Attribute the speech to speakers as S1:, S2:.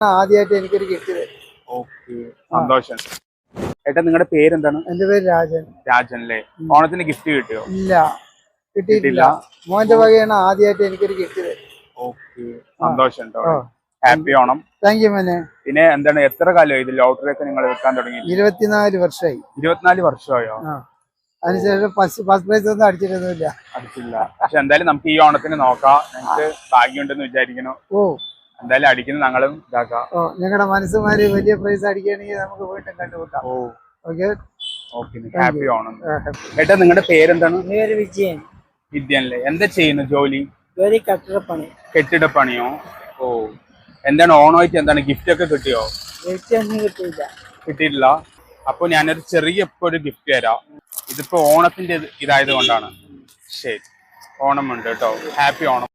S1: ആദ്യമായിട്ട് എനിക്കൊരു ഗിഫ്റ്റ് തരും.
S2: ഓക്കെ, സന്തോഷം. ഏട്ടാ നിങ്ങളുടെ പേരെന്താണ്?
S1: എന്റെ പേര് രാജൻ.
S2: രാജൻ അല്ലേ? ഓണത്തിന് ഗിഫ്റ്റ് കിട്ടിയോ?
S1: ഇല്ല, കിട്ടിയിട്ടില്ല. മോന്റെ വകയാണ് ആദ്യമായിട്ട് എനിക്കൊരു ഗിഫ്റ്റ് തരും.
S2: ഓക്കെ, സന്തോഷം കേട്ടോ. ഹാപ്പി ഓണം.
S1: താങ്ക് യു മോനെ.
S2: പിന്നെ എന്താണ്, എത്ര കാലമായി ഇത് ലോട്ടറി ഒക്കെ നിങ്ങൾ വെക്കാൻ തുടങ്ങി?
S1: 24 വർഷമായി.
S2: 24 വർഷമായോ?
S1: അതിനുശേഷം ഫസ്റ്റ് പ്രൈസ് ഒന്നും അടിച്ചിട്ടൊന്നുമില്ല.
S2: അടിച്ചില്ല. പക്ഷെ എന്തായാലും നമുക്ക് ഈ ഓണത്തിന് നോക്കാം. ഞങ്ങൾക്ക് ഭാഗ്യമുണ്ടെന്ന് വിചാരിക്കണം. എന്തായാലും അടിക്കുന്നത് ഞങ്ങളും ഇതാക്കാം.
S1: ഞങ്ങളുടെ മനസ്സുമാര് വലിയ പ്രൈസ് അടിക്കുകയാണെങ്കിൽ നമുക്ക് വീണ്ടും കണ്ടുമുട്ടാം.
S2: ഹാപ്പി ഓണം. ഏട്ടാ നിങ്ങളുടെ പേരെന്താണ്?
S1: വിജയൻ.
S2: വിദ്യൻ അല്ലേ? എന്താ ചെയ്യുന്നു ജോലി?
S1: കെട്ടിടപ്പണി.
S2: കെട്ടിടപ്പണിയോ? ഓ, എന്താണ് ഓണമായിട്ട് എന്താണ് ഗിഫ്റ്റ് ഒക്കെ കിട്ടിയോ?
S1: ഗിഫ്റ്റ് ഒന്നും കിട്ടിയില്ല.
S2: കിട്ടിയിട്ടില്ല. അപ്പൊ ഞാനൊരു ചെറിയ ഒരു ഗിഫ്റ്റ് തരാം. ഇതിപ്പോ ഓണത്തിന്റെ ഇതായത് കൊണ്ടാണ്. ശരി, ഓണം ഉണ്ട് കേട്ടോ. ഹാപ്പി ഓണം.